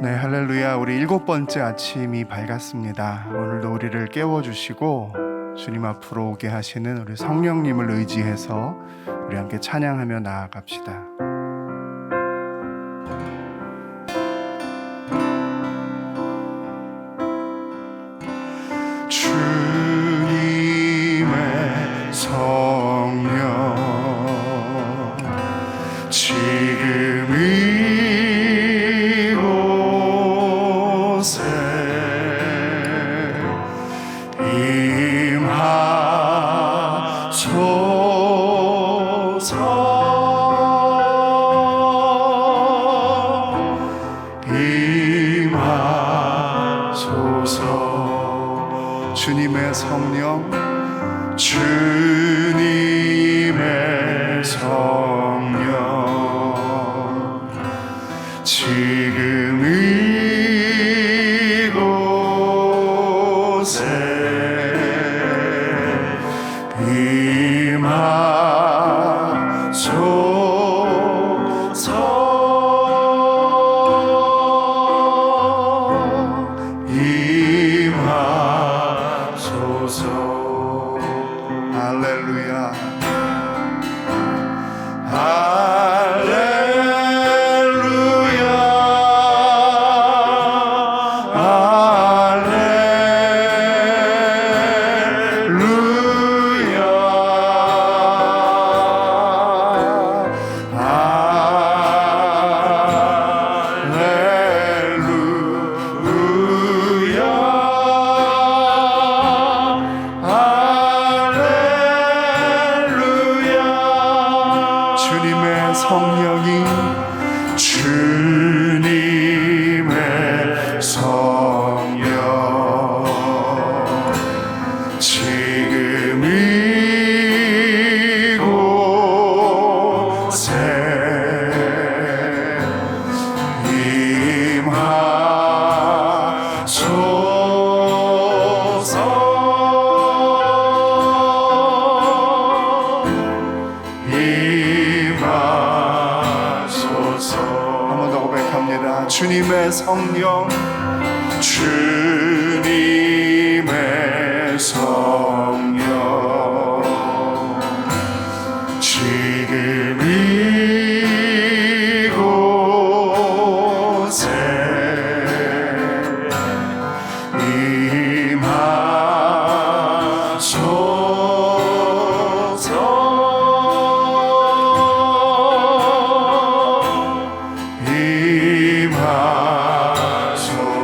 네, 할렐루야. 우리 7번째 아침이 밝았습니다. 오늘도 우리를 깨워주시고 주님 앞으로 오게 하시는 우리 성령님을 의지해서 우리 함께 찬양하며 나아갑시다. 주님의 성령 지금 이곳에 임하소서. 주님의 성령, 주님의 성령 지금 이곳에 임하소서. 할렐루야. 성령이 주님의 성령 지금 이곳에 임하소서. 한 번 더 고백합니다. 주님의 성령, 주님의 성령 지금 이곳에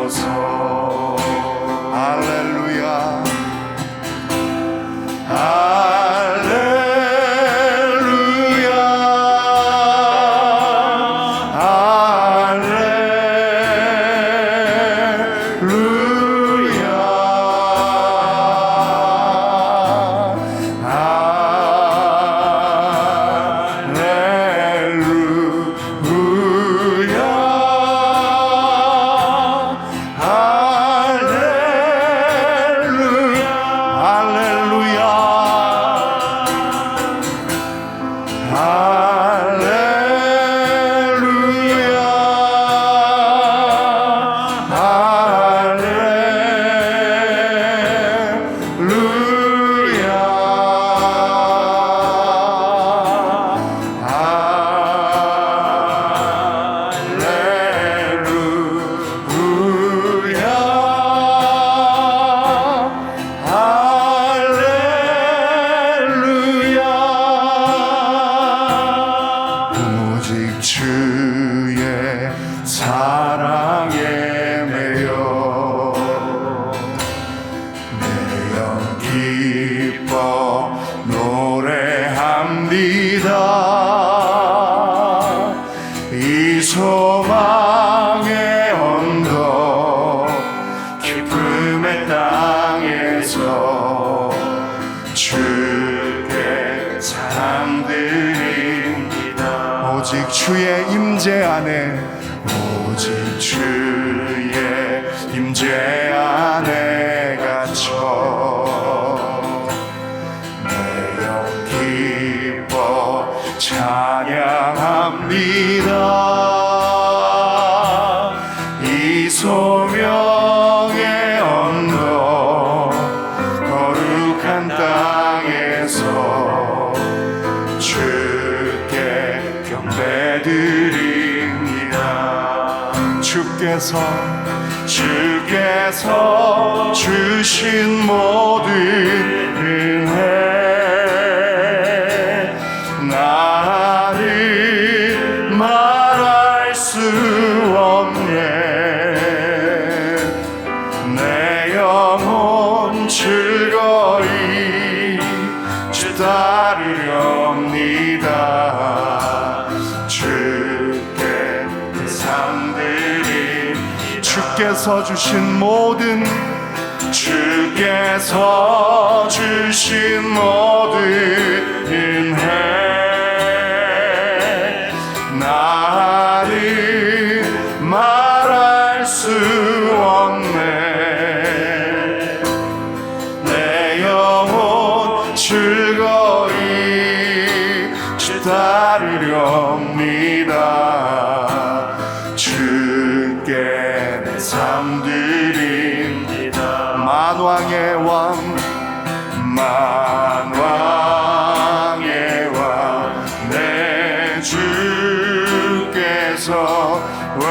임하소서. 할렐루야. 주의 사랑에 매여 매여 기뻐 노래합니다. 이 소망의 언덕 기쁨의 땅에서 주께 사랑드립니다. 오직 주의 임재 안에, 오직 주의 임재 안에 갇혀 매여 기뻐 찬양합니다. 이 예배드립니다. 주께서 주신 모든 은혜 나를 말할 수 없네. 내 영혼 즐거이 주 따르렵니다. 주께 상드림 주께서 주신 모든 은혜 나를 말할 수 없네. 내 영혼 즐거이 주 따르렵니다. 주께 내 삶 드립니다. 만왕의 왕 내 주께서 왜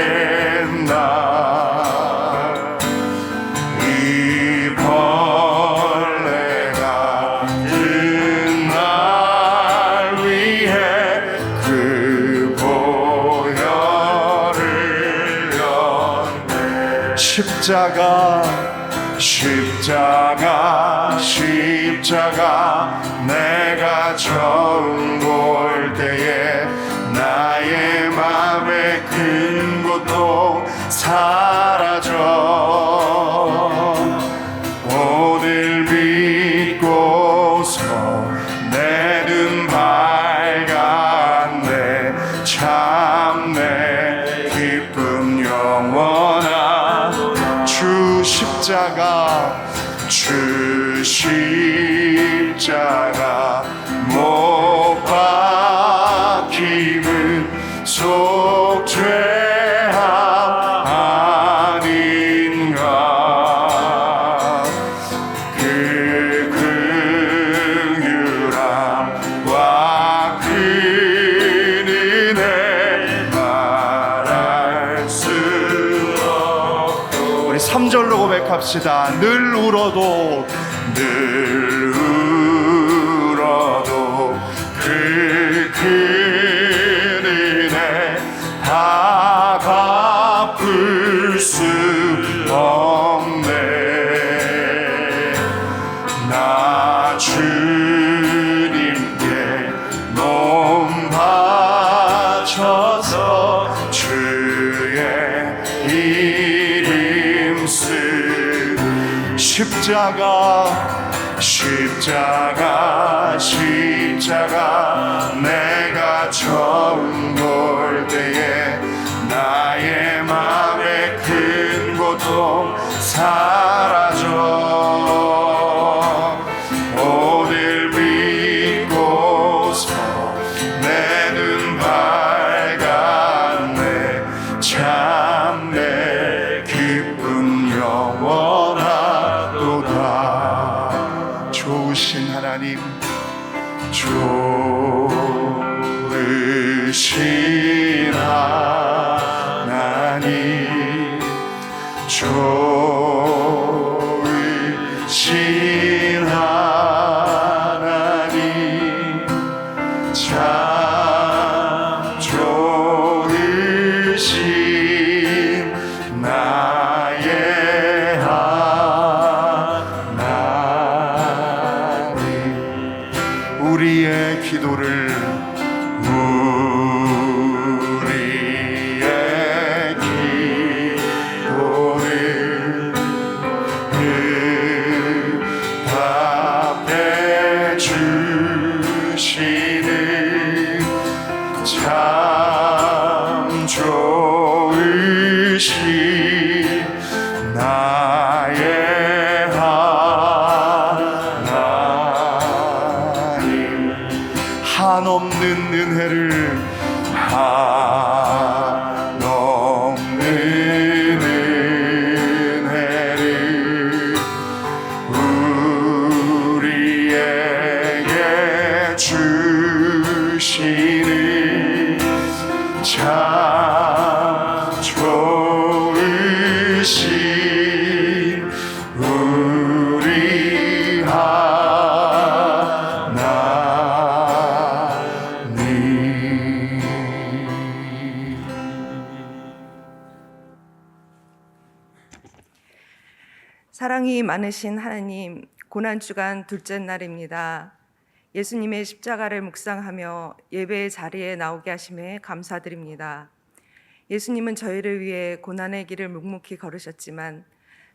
고초당했나. 이 벌레 같은 날 위해 그 보혈을 렸네. 십자가 내가 처음 볼 때에 나의 맘의 큰 고통 사라져. 오늘 믿고서 내 눈 밝았네. 참 내 기쁨 영원한 주 십자가 못 박힘은 속죄함 아닌가. 그 긍휼함과 그 은혜 말할 수 없고. 우리 3절로 고백합시다. 늘 울어도 그 은혜 다 갚을 수 없네. 나 주님께 몸 바쳐서 주의 이름 쓰. 십자가 내가 처음 볼 때에 나의 맘의 큰 고통 사라져. 오늘 믿고서 내 눈 밝았네. 참 내 기쁨 영원하도다. 좋으신 하나님, 좋으신 하나님, 좋으신 하나님, 참 좋으신 나의 하나님. 우리의 기도를 응답해 주시는 참 좋으신 나의 하나님. 한없는 은혜를 우리에게 사랑이 많으신 하나님, 고난주간 둘째 날입니다. 예수님의 십자가를 묵상하며 예배의 자리에 나오게 하심에 감사드립니다. 예수님은 저희를 위해 고난의 길을 묵묵히 걸으셨지만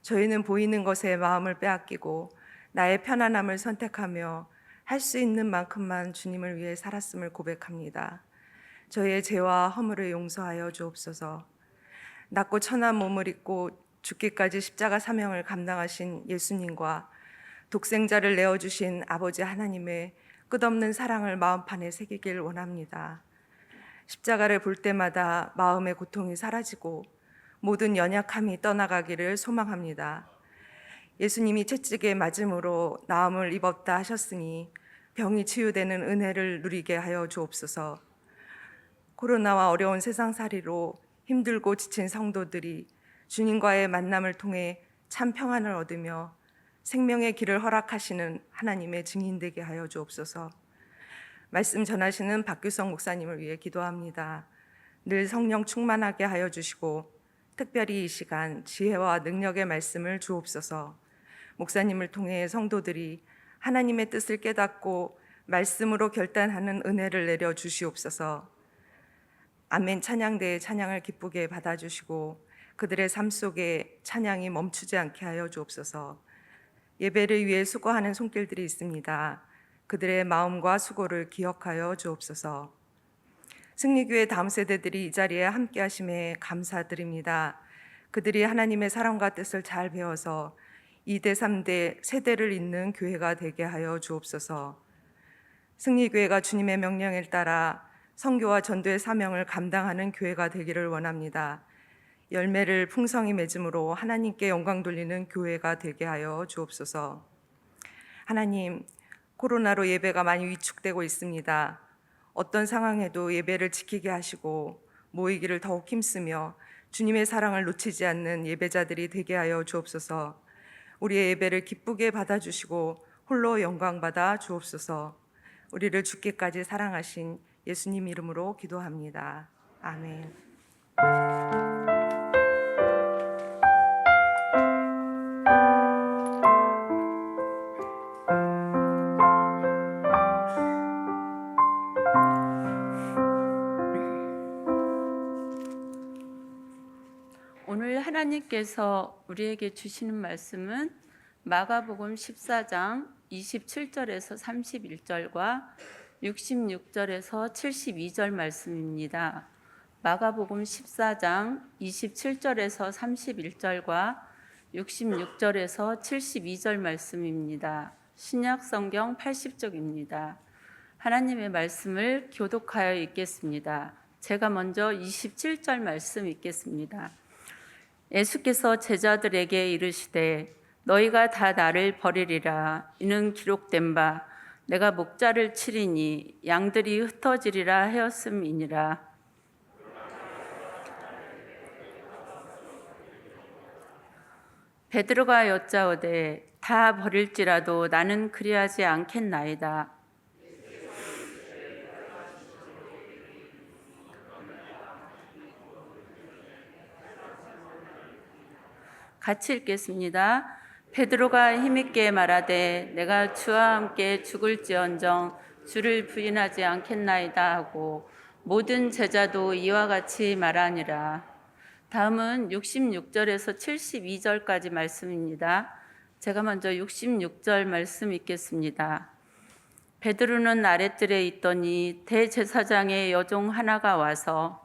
저희는 보이는 것에 마음을 빼앗기고 나의 편안함을 선택하며 할 수 있는 만큼만 주님을 위해 살았음을 고백합니다. 저희의 죄와 허물을 용서하여 주옵소서. 낮고 천한 몸을 입고 죽기까지 십자가 사명을 감당하신 예수님과 독생자를 내어주신 아버지 하나님의 끝없는 사랑을 마음판에 새기길 원합니다. 십자가를 볼 때마다 마음의 고통이 사라지고 모든 연약함이 떠나가기를 소망합니다. 예수님이 채찍에 맞음으로 나음을 입었다 하셨으니 병이 치유되는 은혜를 누리게 하여 주옵소서. 코로나와 어려운 세상살이로 힘들고 지친 성도들이 주님과의 만남을 통해 참 평안을 얻으며 생명의 길을 허락하시는 하나님의 증인되게 하여 주옵소서. 말씀 전하시는 박규성 목사님을 위해 기도합니다. 늘 성령 충만하게 하여 주시고 특별히 이 시간 지혜와 능력의 말씀을 주옵소서. 목사님을 통해 성도들이 하나님의 뜻을 깨닫고 말씀으로 결단하는 은혜를 내려 주시옵소서. 아멘 찬양대의 찬양을 기쁘게 받아주시고 그들의 삶 속에 찬양이 멈추지 않게 하여 주옵소서. 예배를 위해 수고하는 손길들이 있습니다. 그들의 마음과 수고를 기억하여 주옵소서. 승리교회 다음 세대들이 이 자리에 함께 하심에 감사드립니다. 그들이 하나님의 사랑과 뜻을 잘 배워서 2대, 3대 세대를 잇는 교회가 되게 하여 주옵소서. 승리교회가 주님의 명령에 따라 선교와 전도의 사명을 감당하는 교회가 되기를 원합니다. 열매를 풍성히 맺음으로 하나님께 영광 돌리는 교회가 되게 하여 주옵소서. 하나님, 코로나로 예배가 많이 위축되고 있습니다. 어떤 상황에도 예배를 지키게 하시고 모이기를 더욱 힘쓰며 주님의 사랑을 놓치지 않는 예배자들이 되게 하여 주옵소서. 우리의 예배를 기쁘게 받아주시고 홀로 영광받아 주옵소서. 우리를 죽기까지 사랑하신 예수님 이름으로 기도합니다. 아멘. 오늘 하나님께서 우리에게 주시는 말씀은 마가복음 14장 27절에서 31절과 66절에서 72절 말씀입니다. 마가복음 14장 27절에서 31절과 66절에서 72절 말씀입니다. 신약 성경 80쪽입니다. 하나님의 말씀을 교독하여 읽겠습니다. 제가 먼저 27절 말씀 읽겠습니다. 예수께서 제자들에게 이르시되 너희가 다 나를 버리리라. 이는 기록된 바 내가 목자를 치리니 양들이 흩어지리라 하였음이니라. 베드로가 여짜오되 다 버릴지라도 나는 그리하지 않겠나이다. 같이 읽겠습니다. 베드로가 힘있게 말하되 내가 주와 함께 죽을지언정 주를 부인하지 않겠나이다 하고 모든 제자도 이와 같이 말하니라. 다음은 66절에서 72절까지 말씀입니다. 제가 먼저 66절 말씀 읽겠습니다. 베드로는 아랫뜰에 있더니 대제사장의 여종 하나가 와서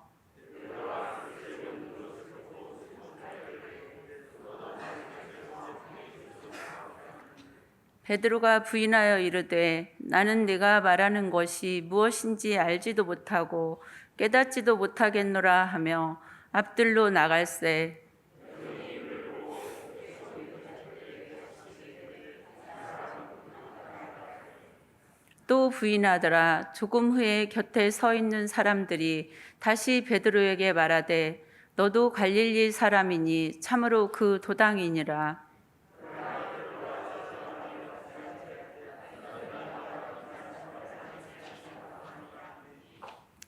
베드로가 부인하여 이르되 나는 네가 말하는 것이 무엇인지 알지도 못하고 깨닫지도 못하겠노라 하며 앞들로 나갈새. 또 부인하더라. 조금 후에 곁에 서 있는 사람들이 다시 베드로에게 말하되 너도 갈릴리 사람이니 참으로 그 도당이니라.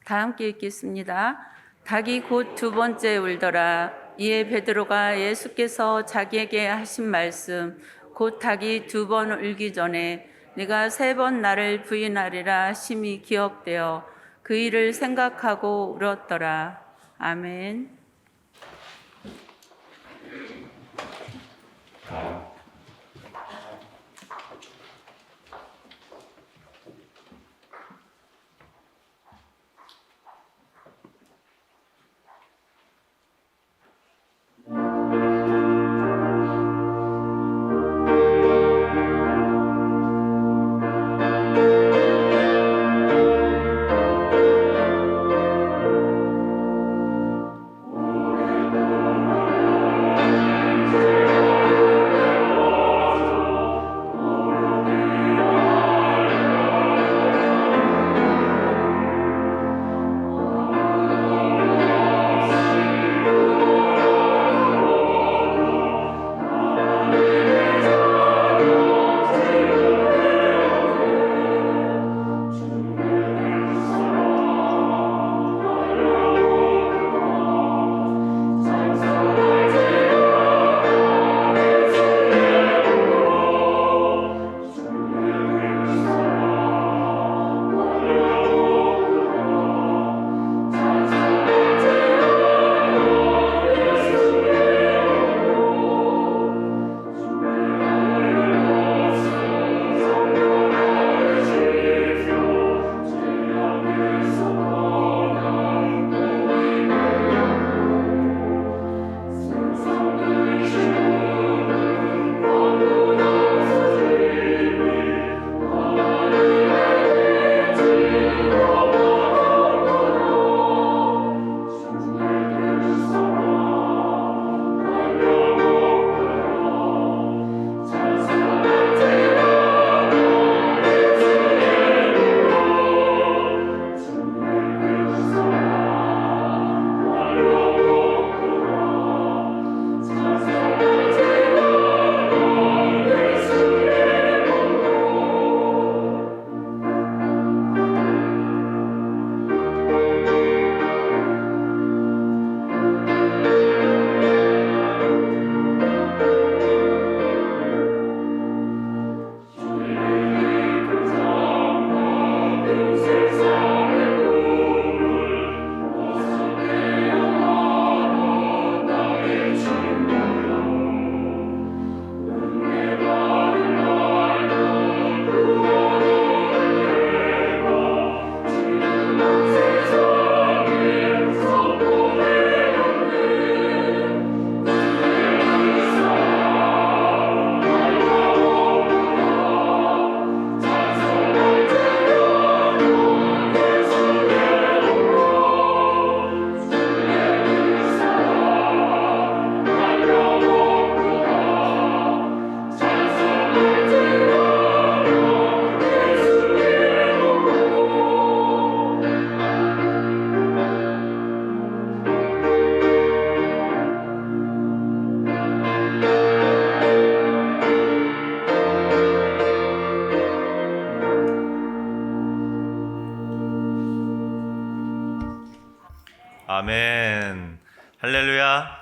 다 함께 읽겠습니다. 닭이 곧 두 번째 울더라. 이에 베드로가 예수께서 자기에게 하신 말씀 곧 닭이 2번 울기 전에 네가 3번 나를 부인하리라 심히 기억되어 그 일을 생각하고 울었더라. 아멘. 아멘. 할렐루야.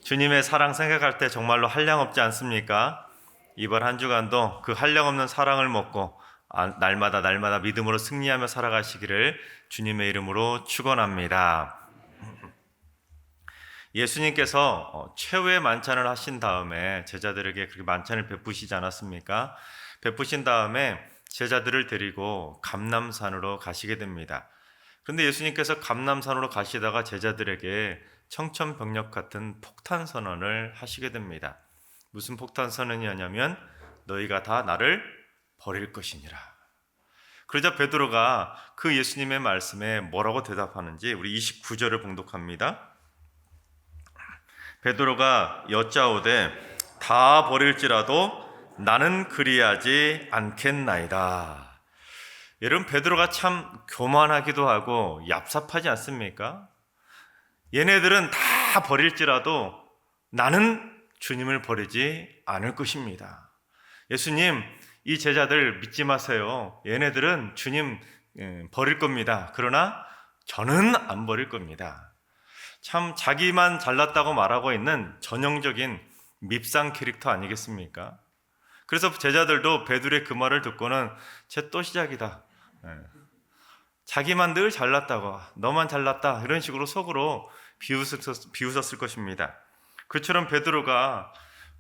주님의 사랑 생각할 때 정말로 한량없지 않습니까? 이번 한 주간도 그 한량없는 사랑을 먹고 날마다 믿음으로 승리하며 살아가시기를 주님의 이름으로 축원합니다. 예수님께서 최후의 만찬을 하신 다음에 제자들에게 그렇게 만찬을 베푸시지 않았습니까? 베푸신 다음에 제자들을 데리고 감람산으로 가시게 됩니다. 그런데 예수님께서 감람산으로 가시다가 제자들에게 청천벽력 같은 폭탄 선언을 하시게 됩니다. 무슨 폭탄 선언이었냐면 너희가 다 나를 버릴 것이니라. 그러자 베드로가 그 예수님의 말씀에 뭐라고 대답하는지 우리 29절을 봉독합니다. 베드로가 여짜오되 다 버릴지라도 나는 그리하지 않겠나이다. 여러분, 베드로가 참 교만하기도 하고 얍삽하지 않습니까? 얘네들은 다 버릴지라도 나는 주님을 버리지 않을 것입니다. 예수님, 이 제자들 믿지 마세요. 얘네들은 주님 버릴 겁니다. 그러나 저는 안 버릴 겁니다. 참 자기만 잘났다고 말하고 있는 전형적인 밉상 캐릭터 아니겠습니까? 그래서 제자들도 베드로의 그 말을 듣고는 쟤 또 시작이다. 자기만 늘 잘났다고, 너만 잘났다, 이런 식으로 속으로 비웃었을 것입니다. 그처럼 베드로가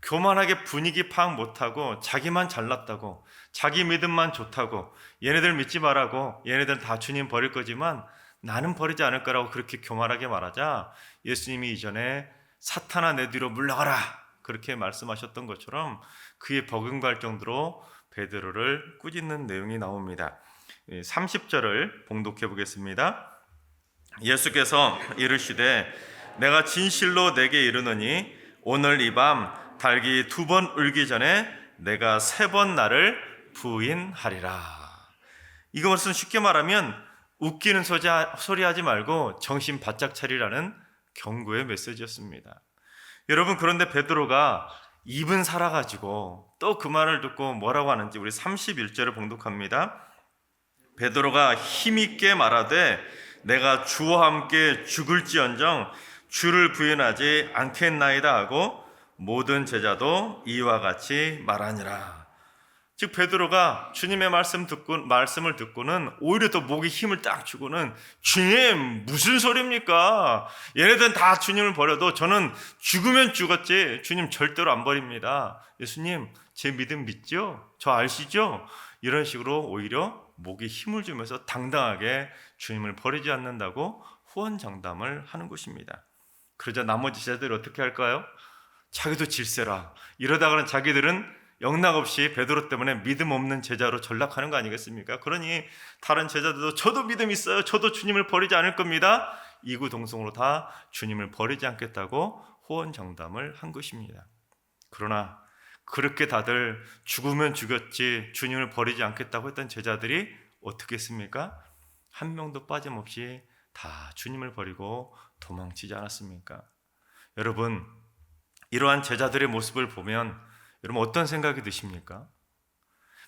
교만하게 분위기 파악 못하고 자기만 잘났다고, 자기 믿음만 좋다고, 얘네들 믿지 말라고, 얘네들 다 주님 버릴 거지만 나는 버리지 않을 거라고 그렇게 교만하게 말하자 예수님이 이전에 사탄아 내 뒤로 물러가라 그렇게 말씀하셨던 것처럼 그에 버금갈 정도로 베드로를 꾸짖는 내용이 나옵니다. 30절을 봉독해 보겠습니다. 예수께서 이르시되 내가 진실로 내게 이르노니 오늘 이 밤 닭이 2번 울기 전에 내가 3번 나를 부인하리라. 이것은 쉽게 말하면 웃기는 소리 하지 말고 정신 바짝 차리라는 경고의 메시지였습니다. 여러분, 그런데 베드로가 입은 살아가지고 또 그 말을 듣고 뭐라고 하는지 우리 31절을 봉독합니다. 베드로가 힘있게 말하되 내가 주와 함께 죽을지언정 주를 부인하지 않겠나이다 하고 모든 제자도 이와 같이 말하니라. 즉 베드로가 주님의 말씀을 듣고는 오히려 더 목에 힘을 딱 주고는 주님 무슨 소리입니까? 얘네들은 다 주님을 버려도 저는 죽으면 죽었지 주님 절대로 안 버립니다. 예수님 제 믿음 믿죠? 저 아시죠? 이런 식으로 오히려 목에 힘을 주면서 당당하게 주님을 버리지 않는다고 후원장담을 하는 것입니다. 그러자 나머지 제자들이 어떻게 할까요? 자기도 질세라. 이러다가는 자기들은 영락없이 베드로 때문에 믿음 없는 제자로 전락하는 거 아니겠습니까? 그러니 다른 제자들도 저도 믿음 있어요. 저도 주님을 버리지 않을 겁니다. 이구동성으로 다 주님을 버리지 않겠다고 호언장담을 한 것입니다. 그러나 그렇게 다들 죽으면 죽였지 주님을 버리지 않겠다고 했던 제자들이 어떻게 했습니까? 한 명도 빠짐없이 다 주님을 버리고 도망치지 않았습니까? 여러분, 이러한 제자들의 모습을 보면 여러분 어떤 생각이 드십니까?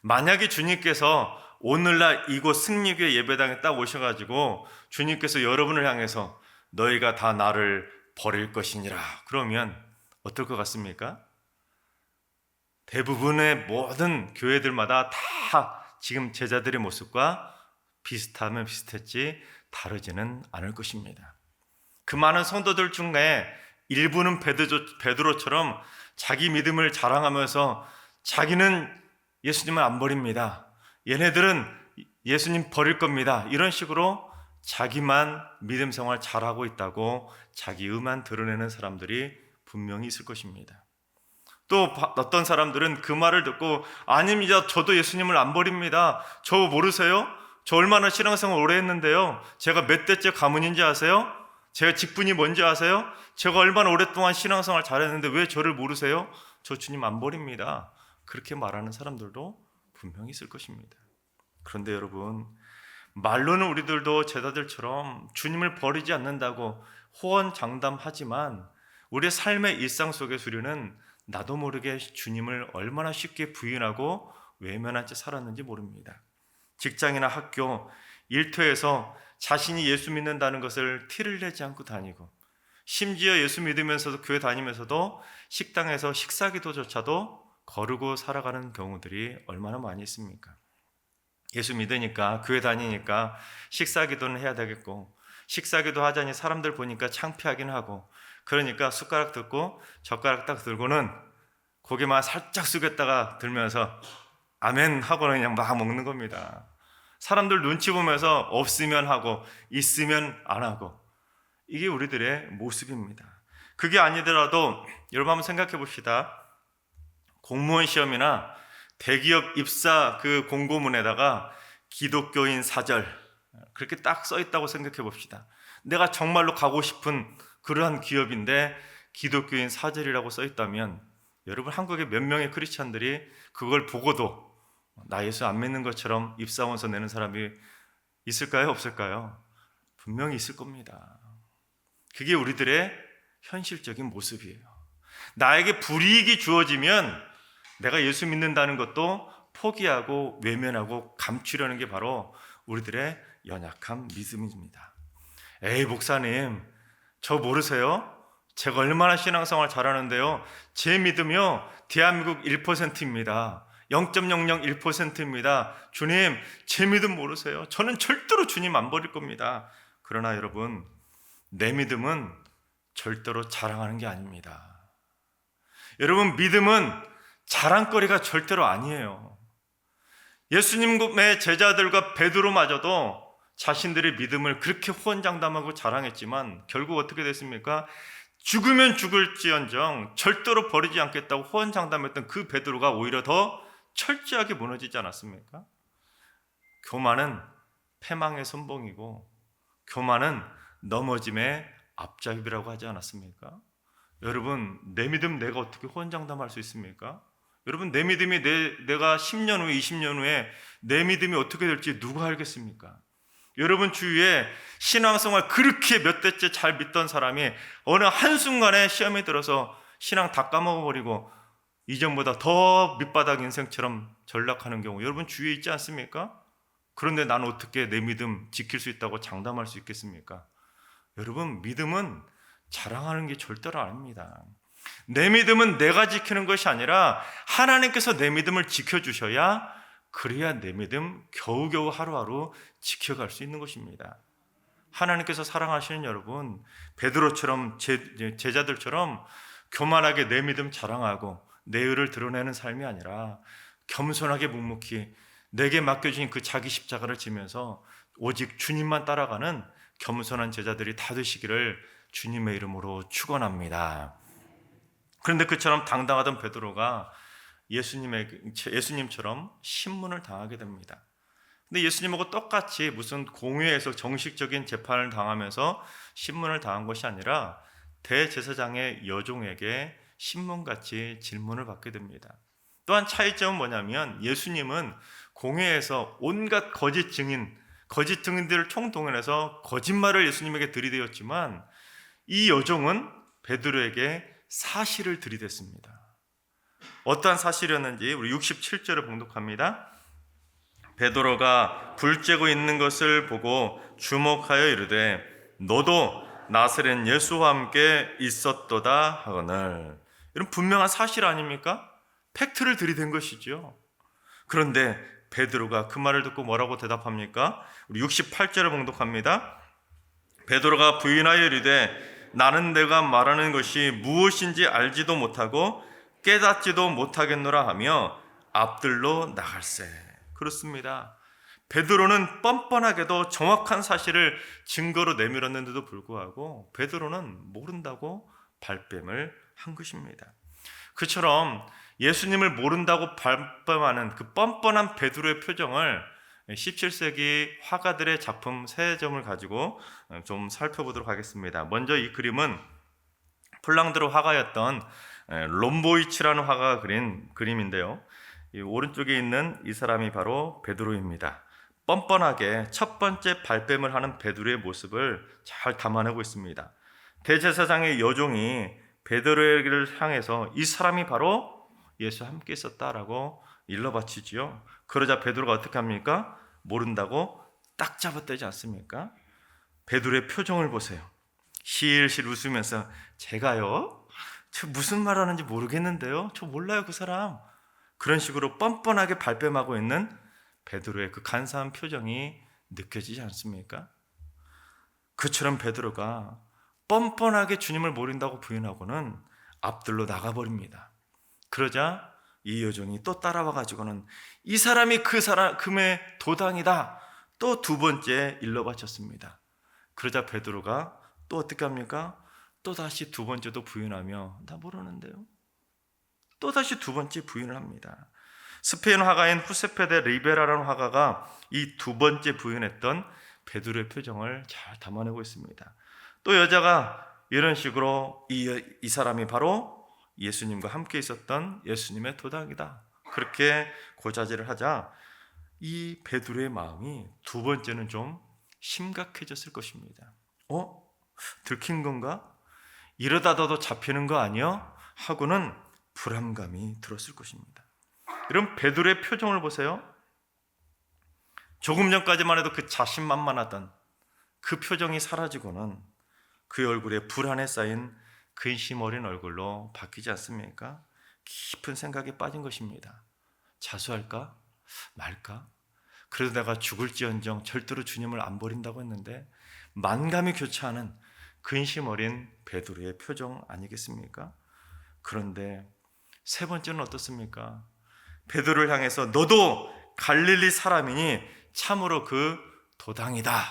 만약에 주님께서 오늘날 이곳 승리교회 예배당에 딱 오셔가지고 주님께서 여러분을 향해서 너희가 다 나를 버릴 것이니라 그러면 어떨 것 같습니까? 대부분의 모든 교회들마다 다 지금 제자들의 모습과 비슷하면 비슷했지 다르지는 않을 것입니다. 그 많은 성도들 중에 일부는 베드로처럼 자기 믿음을 자랑하면서 자기는 예수님을 안 버립니다. 얘네들은 예수님 버릴 겁니다. 이런 식으로 자기만 믿음 생활 잘하고 있다고 자기 의만 드러내는 사람들이 분명히 있을 것입니다. 또 어떤 사람들은 그 말을 듣고 아닙니다. 저도 예수님을 안 버립니다. 저 모르세요? 저 얼마나 신앙생활 오래 했는데요. 제가 몇 대째 가문인지 아세요? 제가 직분이 뭔지 아세요? 제가 얼마나 오랫동안 신앙생활 잘했는데 왜 저를 모르세요? 저 주님 안 버립니다. 그렇게 말하는 사람들도 분명히 있을 것입니다. 그런데 여러분, 말로는 우리들도 제자들처럼 주님을 버리지 않는다고 호언장담하지만 우리의 삶의 일상 속에서 우리는 나도 모르게 주님을 얼마나 쉽게 부인하고 외면한 채 살았는지 모릅니다. 직장이나 학교, 일터에서 자신이 예수 믿는다는 것을 티를 내지 않고 다니고 심지어 예수 믿으면서도 교회 다니면서도 식당에서 식사기도조차도 거르고 살아가는 경우들이 얼마나 많이 있습니까? 예수 믿으니까 교회 다니니까 식사기도는 해야 되겠고 식사기도 하자니 사람들 보니까 창피하긴 하고 그러니까 숟가락 듣고 젓가락 딱 들고는 고개만 살짝 숙였다가 들면서 아멘 하고는 그냥 막 먹는 겁니다. 사람들 눈치 보면서 없으면 하고 있으면 안 하고 이게 우리들의 모습입니다. 그게 아니더라도 여러분 한번 생각해 봅시다. 공무원 시험이나 대기업 입사 그 공고문에다가 기독교인 사절 그렇게 딱 써 있다고 생각해 봅시다. 내가 정말로 가고 싶은 그러한 기업인데 기독교인 사절이라고 써 있다면 여러분 한국의 몇 명의 크리스찬들이 그걸 보고도 나 예수 안 믿는 것처럼 입사원서 내는 사람이 있을까요? 없을까요? 분명히 있을 겁니다. 그게 우리들의 현실적인 모습이에요. 나에게 불이익이 주어지면 내가 예수 믿는다는 것도 포기하고 외면하고 감추려는 게 바로 우리들의 연약한 믿음입니다. 에이 목사님 저 모르세요? 제가 얼마나 신앙생활 잘하는데요. 제 믿음이요, 대한민국 1%입니다. 0.001%입니다. 주님, 제 믿음 모르세요? 저는 절대로 주님 안 버릴 겁니다. 그러나 여러분, 내 믿음은 절대로 자랑하는 게 아닙니다. 여러분, 믿음은 자랑거리가 절대로 아니에요. 예수님의 제자들과 베드로마저도 자신들의 믿음을 그렇게 호언장담하고 자랑했지만 결국 어떻게 됐습니까? 죽으면 죽을지언정 절대로 버리지 않겠다고 호언장담했던 그 베드로가 오히려 더 철저하게 무너지지 않았습니까? 교만은 패망의 선봉이고 교만은 넘어짐의 앞잡이라고 하지 않았습니까? 여러분, 내 믿음 내가 어떻게 호언장담할 수 있습니까? 여러분, 내 믿음이 내가 10년 후에 20년 후에 내 믿음이 어떻게 될지 누가 알겠습니까? 여러분 주위에 신앙생활 그렇게 몇 대째 잘 믿던 사람이 어느 한순간에 시험에 들어서 신앙 다 까먹어버리고 이전보다 더 밑바닥 인생처럼 전락하는 경우 여러분 주위에 있지 않습니까? 그런데 나는 어떻게 내 믿음 지킬 수 있다고 장담할 수 있겠습니까? 여러분, 믿음은 자랑하는 게 절대로 아닙니다. 내 믿음은 내가 지키는 것이 아니라 하나님께서 내 믿음을 지켜주셔야, 그래야 내 믿음 겨우겨우 하루하루 지켜갈 수 있는 것입니다. 하나님께서 사랑하시는 여러분, 베드로처럼 제자들처럼 교만하게 내 믿음 자랑하고 내 의를 드러내는 삶이 아니라 겸손하게 묵묵히 내게 맡겨진 그 자기 십자가를 지면서 오직 주님만 따라가는 겸손한 제자들이 다 되시기를 주님의 이름으로 축원합니다. 그런데 그처럼 당당하던 베드로가 예수님처럼 신문을 당하게 됩니다. 근데 예수님하고 똑같이 무슨 공회에서 정식적인 재판을 당하면서 신문을 당한 것이 아니라 대제사장의 여종에게 신문같이 질문을 받게 됩니다. 또한 차이점은 뭐냐면 예수님은 공회에서 온갖 거짓 증인들을 총동원해서 거짓말을 예수님에게 들이대었지만 이 여종은 베드로에게 사실을 들이댔습니다. 어떠한 사실이었는지 우리 67절을 봉독합니다. 베드로가 불 쬐고 있는 것을 보고 주목하여 이르되 너도 나사렛 예수와 함께 있었도다 하거늘. 이런 분명한 사실 아닙니까? 팩트를 들이댄 것이죠. 그런데 베드로가 그 말을 듣고 뭐라고 대답합니까? 우리 68절을 봉독합니다. 베드로가 부인하여 이르되 나는 내가 말하는 것이 무엇인지 알지도 못하고 깨닫지도 못하겠노라 하며 앞들로 나갈세. 그렇습니다. 베드로는 뻔뻔하게도 정확한 사실을 증거로 내밀었는데도 불구하고 베드로는 모른다고 발뺌을 한 것입니다. 그처럼 예수님을 모른다고 발뺌하는 그 뻔뻔한 베드로의 표정을 17세기 화가들의 작품 3점을 가지고 좀 살펴보도록 하겠습니다. 먼저 이 그림은 폴랑드르 화가였던 롬보이치라는 화가가 그린 그림인데요. 이 오른쪽에 있는 이 사람이 바로 베드로입니다. 뻔뻔하게 첫 번째 발뺌을 하는 베드로의 모습을 잘 담아내고 있습니다. 대제사장의 여종이 베드로를 향해서 이 사람이 바로 예수와 함께 있었다라고 일러바치지요. 그러자 베드로가 어떻게 합니까? 모른다고 딱 잡아떼지 않습니까? 베드로의 표정을 보세요. 실실 웃으면서 제가요? 저 무슨 말 하는지 모르겠는데요. 저 몰라요 그 사람. 그런 식으로 뻔뻔하게 발뺌하고 있는 베드로의 그 간사한 표정이 느껴지지 않습니까? 그처럼 베드로가 뻔뻔하게 주님을 모른다고 부인하고는 앞들로 나가버립니다. 그러자 이 여종이 또 따라와 가지고는 이 사람이 금의 도당이다. 또 두 번째 일러바쳤습니다. 그러자 베드로가 또 어떻게 합니까? 또 다시 두 번째도 부인하며 나 모르는데요. 또 다시 두 번째 부인을 합니다. 스페인 화가인 후세페 데 리베라라는 화가가 이 두 번째 부인했던 베드로의 표정을 잘 담아내고 있습니다. 또 여자가 이런 식으로 이 사람이 바로 예수님과 함께 있었던 예수님의 도당이다. 그렇게 고자질을 하자 이 베드로의 마음이 두 번째는 좀 심각해졌을 것입니다. 들킨 건가? 이러다 너도 잡히는 거 아니야? 하고는 불안감이 들었을 것입니다. 이런 베드로의 표정을 보세요. 조금 전까지만 해도 그 자신만만하던 그 표정이 사라지고는 그의 얼굴에 불안에 쌓인 근심 어린 얼굴로 바뀌지 않습니까? 깊은 생각에 빠진 것입니다. 자수할까? 말까? 그래도 내가 죽을지언정 절대로 주님을 안 버린다고 했는데 만감이 교차하는 근심 어린 베드로의 표정 아니겠습니까? 그런데 세 번째는 어떻습니까? 베드로를 향해서 너도 갈릴리 사람이니 참으로 그 도당이다.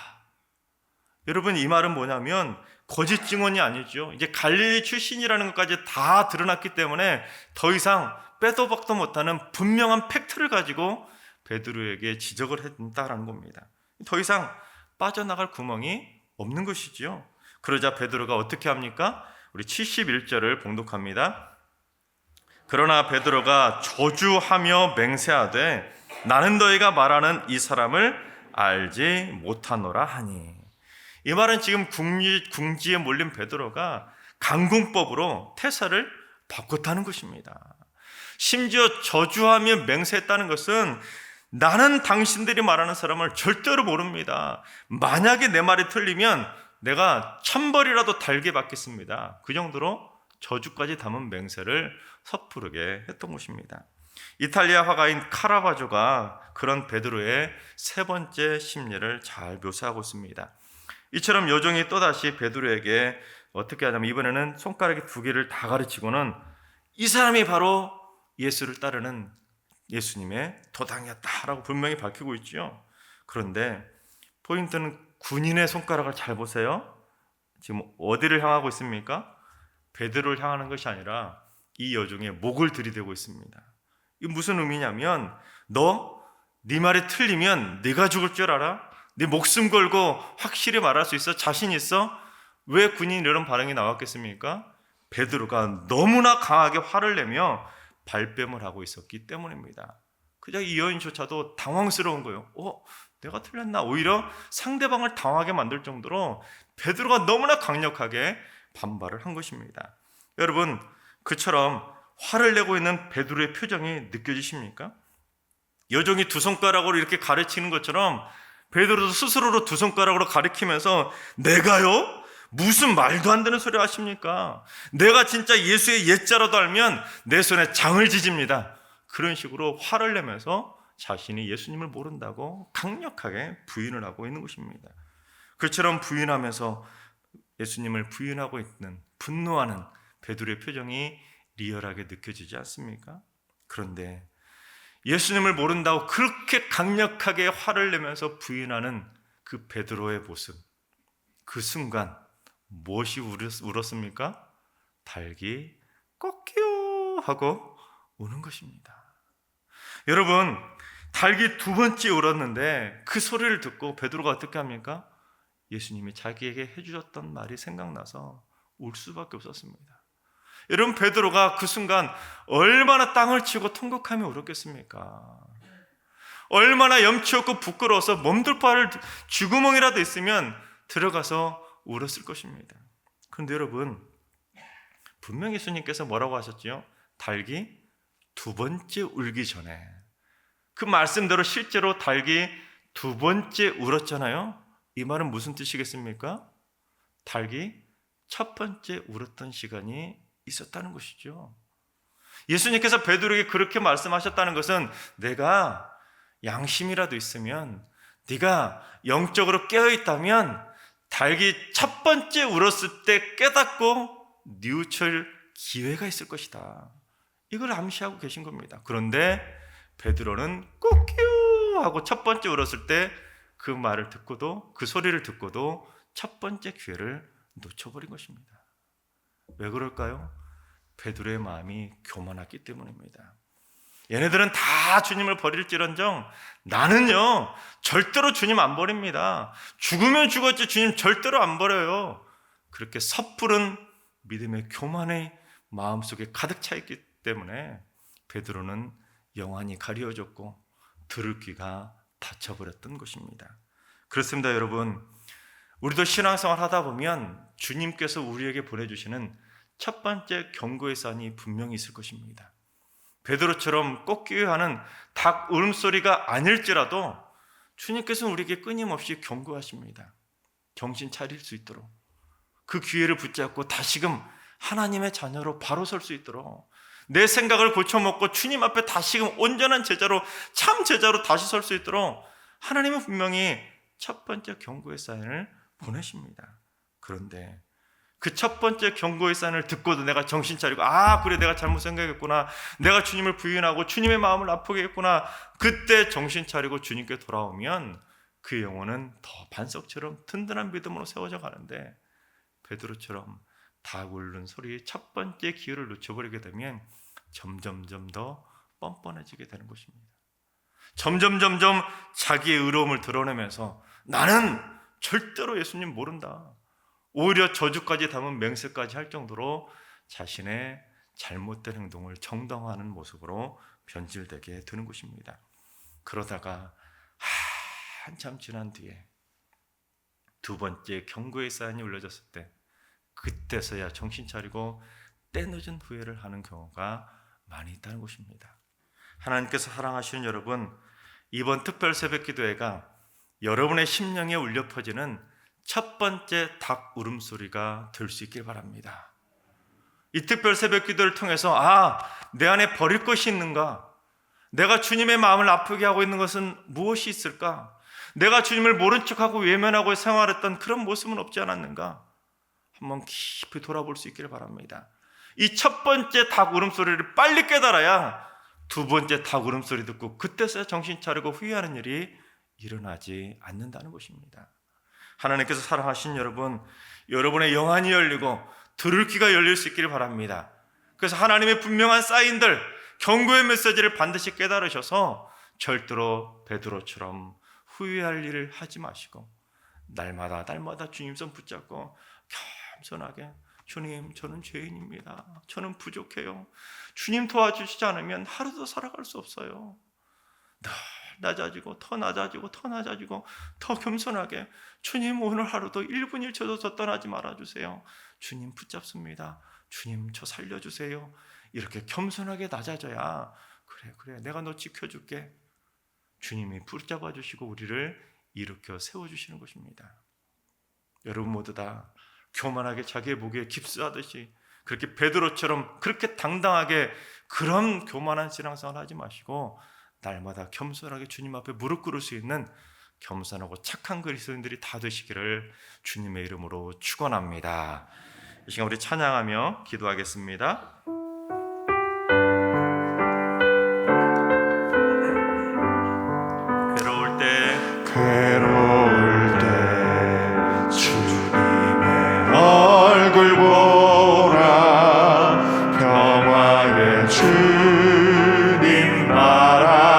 여러분, 이 말은 뭐냐면 거짓 증언이 아니죠. 이제 갈릴리 출신이라는 것까지 다 드러났기 때문에 더 이상 빼도 박도 못하는 분명한 팩트를 가지고 베드로에게 지적을 했다라는 겁니다. 더 이상 빠져나갈 구멍이 없는 것이죠. 그러자 베드로가 어떻게 합니까? 우리 71절을 봉독합니다. 그러나 베드로가 저주하며 맹세하되 나는 너희가 말하는 이 사람을 알지 못하노라 하니. 이 말은 지금 궁지에 몰린 베드로가 강공법으로 태사를 바꿨다는 것입니다. 심지어 저주하며 맹세했다는 것은 나는 당신들이 말하는 사람을 절대로 모릅니다. 만약에 내 말이 틀리면 내가 천벌이라도 달게 받겠습니다. 그 정도로 저주까지 담은 맹세를 섣부르게 했던 것입니다. 이탈리아 화가인 카라바조가 그런 베드로의 세 번째 심리를 잘 묘사하고 있습니다. 이처럼 요정이 또다시 베드로에게 어떻게 하냐면 이번에는 손가락이 두 개를 다 가르치고는 이 사람이 바로 예수를 따르는 예수님의 도당이었다라고 분명히 밝히고 있죠. 그런데 포인트는 군인의 손가락을 잘 보세요. 지금 어디를 향하고 있습니까? 베드로를 향하는 것이 아니라 이 여종의 목을 들이대고 있습니다. 이게 무슨 의미냐면 네 말이 틀리면 네가 죽을 줄 알아? 네 목숨 걸고 확실히 말할 수 있어? 자신 있어? 왜 군인이 이런 반응이 나왔겠습니까? 베드로가 너무나 강하게 화를 내며 발뺌을 하고 있었기 때문입니다. 그저 이 여인조차도 당황스러운 거예요. 내가 틀렸나? 오히려 상대방을 당하게 만들 정도로 베드로가 너무나 강력하게 반발을 한 것입니다. 여러분, 그처럼 화를 내고 있는 베드로의 표정이 느껴지십니까? 여종이 두 손가락으로 이렇게 가르치는 것처럼 베드로도 스스로로 두 손가락으로 가리키면서 내가요? 무슨 말도 안 되는 소리 하십니까? 내가 진짜 예수의 예자라도 알면 내 손에 장을 지집니다. 그런 식으로 화를 내면서 자신이 예수님을 모른다고 강력하게 부인을 하고 있는 것입니다. 그처럼 부인하면서 예수님을 부인하고 있는 분노하는 베드로의 표정이 리얼하게 느껴지지 않습니까? 그런데 예수님을 모른다고 그렇게 강력하게 화를 내면서 부인하는 그 베드로의 모습, 그 순간 무엇이 울었습니까? 닭이 꼬끼요 하고 우는 것입니다. 여러분, 닭이 두 번째 울었는데 그 소리를 듣고 베드로가 어떻게 합니까? 예수님이 자기에게 해주셨던 말이 생각나서 울 수밖에 없었습니다. 여러분, 베드로가 그 순간 얼마나 땅을 치고 통곡하며 울었겠습니까? 얼마나 염치 없고 부끄러워서 몸둘바를 쥐구멍이라도 있으면 들어가서 울었을 것입니다. 그런데 여러분, 분명히 예수님께서 뭐라고 하셨지요? 닭이 두 번째 울기 전에, 그 말씀대로 실제로 닭이 두 번째 울었잖아요. 이 말은 무슨 뜻이겠습니까? 닭이 첫 번째 울었던 시간이 있었다는 것이죠. 예수님께서 베드로에게 그렇게 말씀하셨다는 것은 내가 양심이라도 있으면, 네가 영적으로 깨어있다면 닭이 첫 번째 울었을 때 깨닫고 뉘우칠 기회가 있을 것이다. 이걸 암시하고 계신 겁니다. 그런데 베드로는 꼬끼요 하고 첫 번째 울었을 때 그 말을 듣고도, 그 소리를 듣고도 첫 번째 기회를 놓쳐버린 것입니다. 왜 그럴까요? 베드로의 마음이 교만했기 때문입니다. 얘네들은 다 주님을 버릴지언정 나는요 절대로 주님 안 버립니다. 죽으면 죽었지 주님 절대로 안 버려요. 그렇게 섣부른 믿음의 교만의 마음속에 가득 차 있기 때문에 베드로는 영안이 가려졌고 들을 귀가 닫혀버렸던 것입니다. 그렇습니다. 여러분, 우리도 신앙생활 하다 보면 주님께서 우리에게 보내주시는 첫 번째 경고의 산이 분명히 있을 것입니다. 베드로처럼 꺾이하는 닭 울음소리가 아닐지라도 주님께서는 우리에게 끊임없이 경고하십니다. 정신 차릴 수 있도록. 그 기회를 붙잡고 다시금 하나님의 자녀로 바로 설 수 있도록 내 생각을 고쳐먹고 주님 앞에 다시금 온전한 제자로, 참 제자로 다시 설 수 있도록 하나님은 분명히 첫 번째 경고의 사인을 보내십니다. 그런데 그 첫 번째 경고의 사인을 듣고도 내가 정신 차리고 그래 내가 잘못 생각했구나, 내가 주님을 부인하고 주님의 마음을 아프게 했구나, 그때 정신 차리고 주님께 돌아오면 그 영혼은 더 반석처럼 든든한 믿음으로 세워져 가는데, 베드로처럼 닭 울는 소리의 첫 번째 기회를 놓쳐버리게 되면 점점점 더 뻔뻔해지게 되는 것입니다. 점점 자기의 의로움을 드러내면서 나는 절대로 예수님 모른다, 오히려 저주까지 담은 맹세까지 할 정도로 자신의 잘못된 행동을 정당화하는 모습으로 변질되게 되는 것입니다. 그러다가 한참 지난 뒤에 두 번째 경고의 사인이 울려졌을 때, 그때서야 정신 차리고 때늦은 후회를 하는 경우가 많이 있다는 것입니다. 하나님께서 사랑하시는 여러분, 이번 특별 새벽 기도회가 여러분의 심령에 울려 퍼지는 첫 번째 닭 울음소리가 될 수 있길 바랍니다. 이 특별 새벽 기도를 통해서 내 안에 버릴 것이 있는가? 내가 주님의 마음을 아프게 하고 있는 것은 무엇이 있을까? 내가 주님을 모른 척하고 외면하고 생활했던 그런 모습은 없지 않았는가? 한번 깊이 돌아볼 수 있기를 바랍니다. 이 첫 번째 닭 울음소리를 빨리 깨달아야 두 번째 닭 울음소리 듣고 그때서야 정신 차리고 후회하는 일이 일어나지 않는다는 것입니다. 하나님께서 사랑하신 여러분, 여러분의 영안이 열리고 들을 귀가 열릴 수 있기를 바랍니다. 그래서 하나님의 분명한 사인들, 경고의 메시지를 반드시 깨달으셔서 절대로 베드로처럼 후회할 일을 하지 마시고 날마다 주님 손 붙잡고 겸손하게, 주님 저는 죄인입니다, 저는 부족해요, 주님 도와주시지 않으면 하루도 살아갈 수 없어요. 늘 낮아지고 더 낮아지고 더 겸손하게, 주님 오늘 하루도 1분 1초도 더 떠나지 말아주세요, 주님 붙잡습니다, 주님 저 살려주세요. 이렇게 겸손하게 낮아져야 그래 내가 너 지켜줄게, 주님이 붙잡아 주시고 우리를 일으켜 세워주시는 것입니다. 여러분 모두 다 교만하게 자기의 목에 깁스하듯이 그렇게 베드로처럼 그렇게 당당하게 그런 교만한 신앙생활 하지 마시고 날마다 겸손하게 주님 앞에 무릎 꿇을 수 있는 겸손하고 착한 그리스도인들이 다 되시기를 주님의 이름으로 축원합니다. 이 시간 우리 찬양하며 기도하겠습니다. 괴로울 때 주님의 얼굴 보라, 평화의 주님 바라보아라.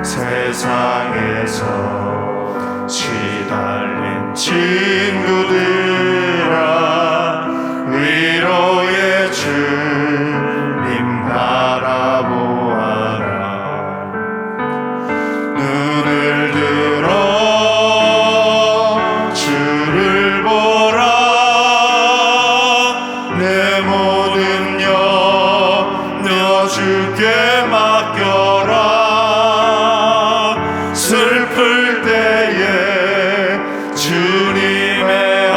세상에서 시달린 친구들아, 위로의 주님 바라보아라. 눈을 들어 주를 보라, 내 모든 염려 주께 맡겨라. 슬플 때에 주님의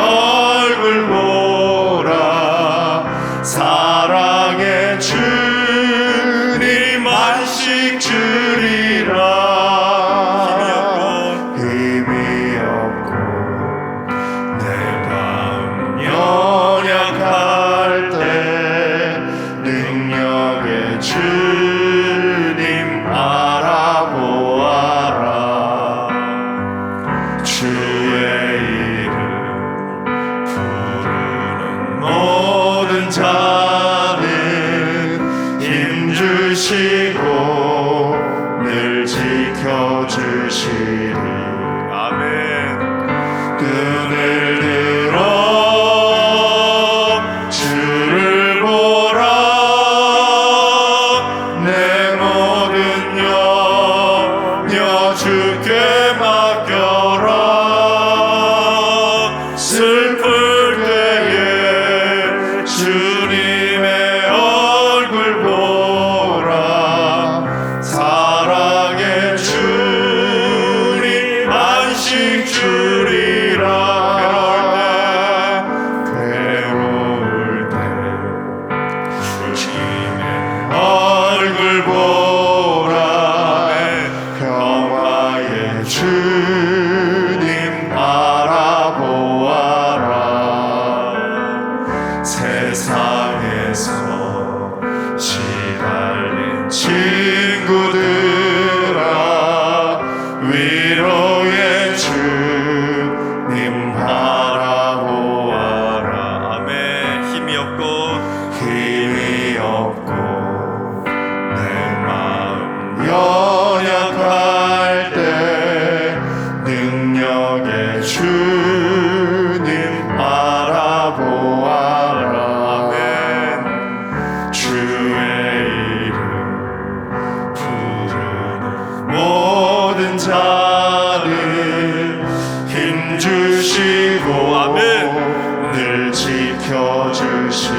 주시고 아멘. 늘 지켜주시리.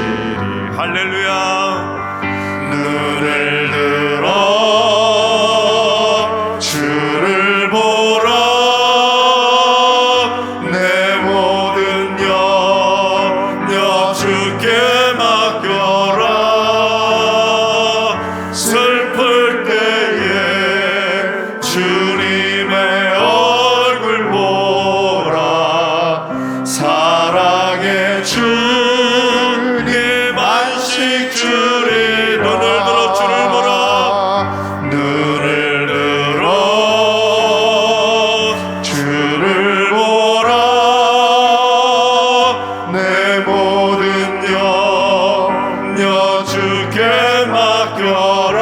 할렐루야. 눈을 들어 주를 보라. 내 모든 염려 주께 맡겨라. 슬플 때에 주님의 얼굴 보라. 사랑의 주님 안식 주리. 눈을 들어 주를 보라. 눈을 들어 주를 보라. 내 모든 염려 주께 맡겨라.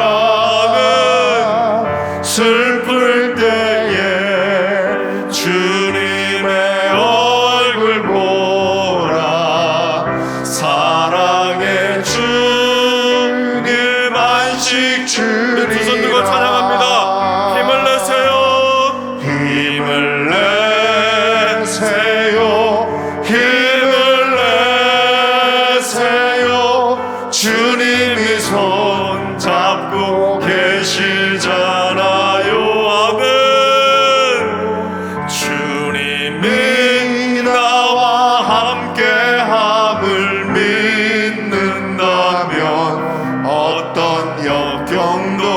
슬플 때에 주님의 얼굴 보라. 사랑의 주님 안식 주님. 두 손 들고 찬양합니다. 힘을 내세요. 힘을 내세요. 힘을 내세요. 주님이 손 잡고 계시잖아요. 아멘. 주님이 나와 함께함을 믿는다면 어떤 역경도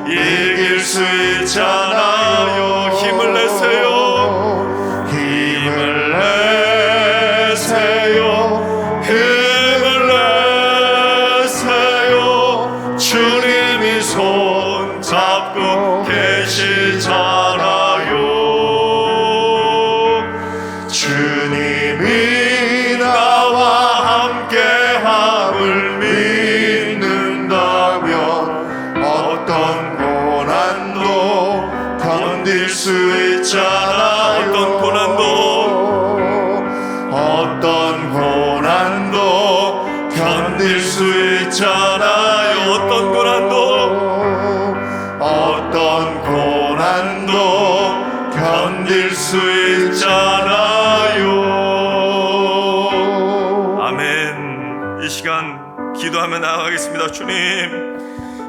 이길 수 있잖아요. 힘을 내세요. 힘을 내세요. 힘을 내세요. 주님이 손 잡고 계시잖아요. 주님이 나와 함께함을 믿는다면 어떤 고난도 견딜 수 있잖아요. 어떤 고난도 견딜 수 있잖아요. 어떤 고난도 견딜 수 있잖아요. 아멘. 이 시간 기도하며 나아가겠습니다. 주님,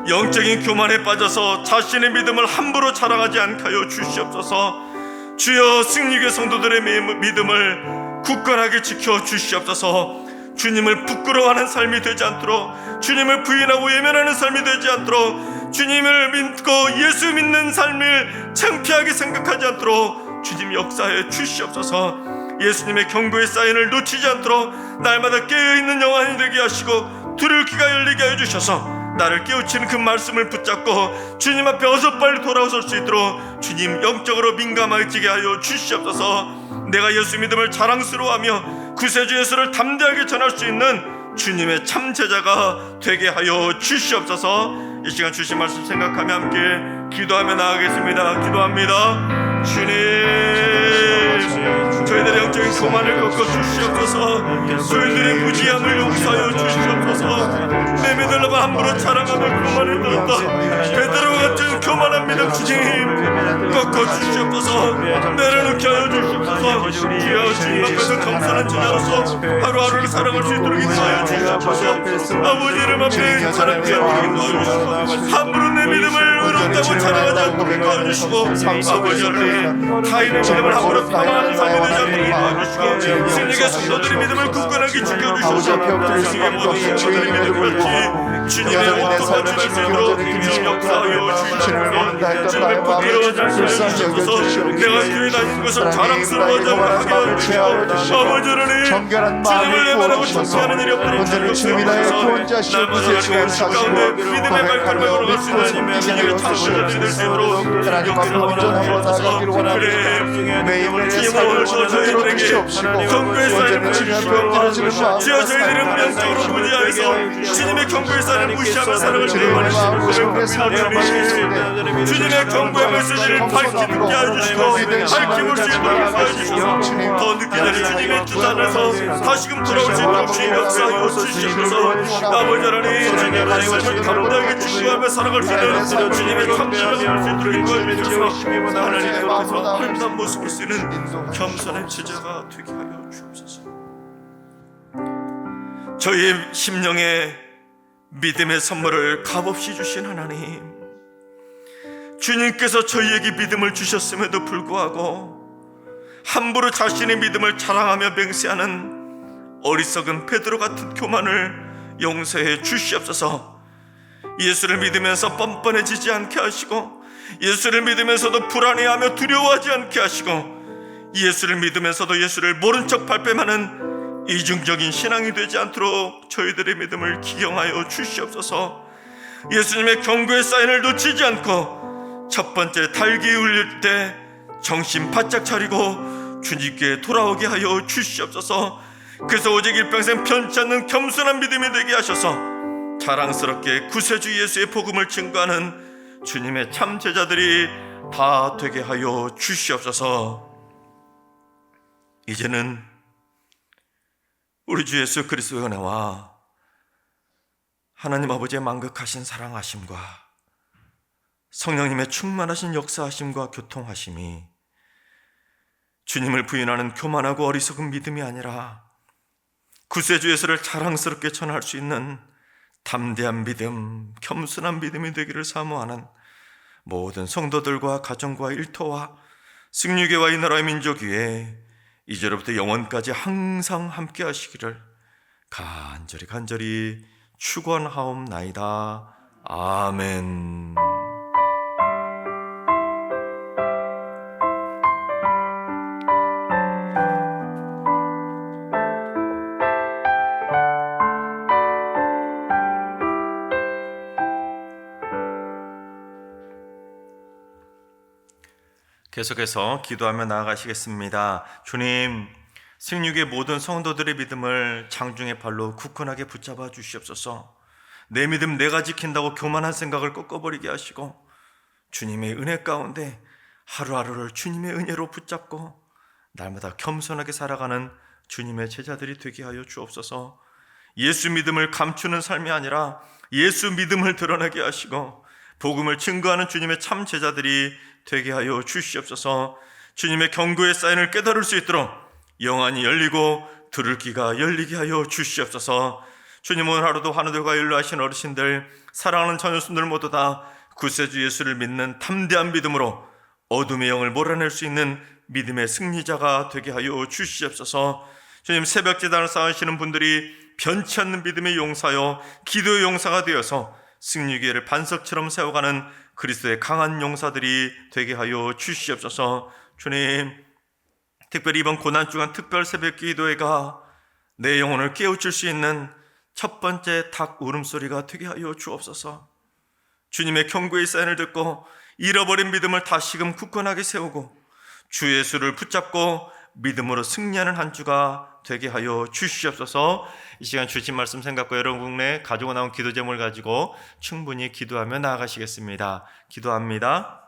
영적인 교만에 빠져서 자신의 믿음을 함부로 자랑하지 않게 하여 주시옵소서. 주여, 승리교회 성도들의 믿음을 굳건하게 지켜 주시옵소서. 주님을 부끄러워하는 삶이 되지 않도록, 주님을 부인하고 예면하는 삶이 되지 않도록, 주님을 믿고 예수 믿는 삶을 창피하게 생각하지 않도록 주님 역사해 주시옵소서. 예수님의 경고의 사인을 놓치지 않도록 날마다 깨어있는 영혼이 되게 하시고 들을 귀가 열리게 해주셔서 나를 깨우치는 그 말씀을 붙잡고 주님 앞에 어서 빨리 돌아설 수 있도록 주님 영적으로 민감해지게 하여 주시옵소서. 내가 예수 믿음을 자랑스러워하며 구세주 예수를 담대하게 전할 수 있는 주님의 참 제자가 되게 하여 주시옵소서. 이 시간 주신 말씀 생각하며 함께 기도하며 나아가겠습니다. 기도합니다. 주님, 저희들의 영적인 교만을 꺾어 주시옵소서. 저희들의 무지함을 용서하여 주시옵소서. 내 믿음을 함부로 자랑하며 교만을 들었다. 베드로와 같은 교만한 믿음 주님 꺾어 주시옵소서. 내려놓게 하여 주시옵소서. 주여, 주님 앞에서 겸손한 제자로서 하루하루를 살아갈 수 있도록 인도하여 주시옵소서. 아버지 이름 앞에 자랑케 하여 함부로 내 믿음을 의롭다고 자랑하지 않도록 도와주시고, 아버지 하나님 타인의 믿음을 함부로 폄하하는 삶이 되지 않도록 도와주시고, 승리의 성도들의 믿음을 굳건하게 지켜주셔서 주님의 모든 주님의 믿음을 같이 주님의 온통한 주님으로 주님 역사하여 주시옵소서. 주님의 부끄러워하지 주시옵소서. 내가 교회 다닌 것을 자랑스러워하지 않게 하여 주시고, 아버지 하나님 주님을 예배하고 청소하는 일이 없도록 주옵소서. 날마다 주님 가운데 믿음의 발걸음을 걸어갈 수 있는 주님의 참소자들이 될 수 있도록 역사하여 주옵소서. 그래 주님을 오늘 저희들에게 경고의 사인을 주시고, 주여 저희들은 영적으로 무지하여서 주님의 경고의 사인을 무시하며 살아갈 때 주님의 우리가 정부의 메시지를 밝히 듣게 해주시고 밝히 볼 수 있도록 해주셔서 더 늦기 전에 주님의 뜻 안에서 다시금 돌아올 수 있도록 주님 역사하여 주시옵소서. 아버지 하나님, 주님의 말씀을 감당하게 증거하며 살아갈 수 있는 주님의 참신함을 할 수 있도록 인도해 주셔서 하나님 앞에서 아름다운 모습을 쓰는 겸손한 제자가 되게 하여 주옵소서. 저희의 심령에 믿음의 선물을 값없이 주신 하나님, 주님께서 저희에게 믿음을 주셨음에도 불구하고 함부로 자신의 믿음을 자랑하며 맹세하는 어리석은 베드로 같은 교만을 용서해 주시옵소서. 예수를 믿으면서 뻔뻔해지지 않게 하시고, 예수를 믿으면서도 불안해하며 두려워하지 않게 하시고, 예수를 믿으면서도 예수를 모른 척 발뺌하는 이중적인 신앙이 되지 않도록 저희들의 믿음을 기경하여 주시옵소서. 예수님의 경고의 사인을 놓치지 않고 첫 번째 달기 울릴 때 정신 바짝 차리고 주님께 돌아오게 하여 주시옵소서. 그래서 오직 일평생 편치 않는 겸손한 믿음이 되게 하셔서 자랑스럽게 구세주 예수의 복음을 증거하는 주님의 참 제자들이 다 되게 하여 주시옵소서. 이제는 우리 주 예수 그리스도의 은혜와 하나님 아버지의 만극하신 사랑하심과 성령님의 충만하신 역사하심과 교통하심이 주님을 부인하는 교만하고 어리석은 믿음이 아니라 구세주 예수를 자랑스럽게 전할 수 있는 담대한 믿음, 겸손한 믿음이 되기를 사모하는 모든 성도들과 가정과 일터와 승리교와 이 나라의 민족 위에 이제로부터 영원까지 항상 함께 하시기를 간절히 축원하옵나이다. 아멘. 계속해서 기도하며 나아가시겠습니다. 주님, 승육의 모든 성도들의 믿음을 장중의 발로 굳건하게 붙잡아 주시옵소서. 내 믿음 내가 지킨다고 교만한 생각을 꺾어버리게 하시고 주님의 은혜 가운데 하루하루를 주님의 은혜로 붙잡고 날마다 겸손하게 살아가는 주님의 제자들이 되게 하여 주옵소서. 예수 믿음을 감추는 삶이 아니라 예수 믿음을 드러내게 하시고 복음을 증거하는 주님의 참 제자들이 되게 하여 주시옵소서. 주님의 경고의 사인을 깨달을 수 있도록 영안이 열리고 들을 귀가 열리게 하여 주시옵소서. 주님, 오늘 하루도 환우들과 연로하신 어르신들, 사랑하는 자녀순들 모두 다 구세주 예수를 믿는 담대한 믿음으로 어둠의 영을 몰아낼 수 있는 믿음의 승리자가 되게 하여 주시옵소서. 주님, 새벽 제단을 쌓으시는 분들이 변치 않는 믿음의 용사요 기도의 용사가 되어서 승리교회를 반석처럼 세워가는 그리스도의 강한 용사들이 되게 하여 주시옵소서. 주님, 특별히 이번 고난주간 특별 새벽 기도회가 내 영혼을 깨우칠 수 있는 첫 번째 닭 울음소리가 되게 하여 주옵소서. 주님의 경고의 사인을 듣고 잃어버린 믿음을 다시금 굳건하게 세우고 주 예수를 붙잡고 믿음으로 승리하는 한 주가 되게 하여 주시옵소서. 이 시간 주신 말씀 생각과 여러분 국내 가지고 나온 기도 제목을 가지고 충분히 기도하며 나아가시겠습니다. 기도합니다.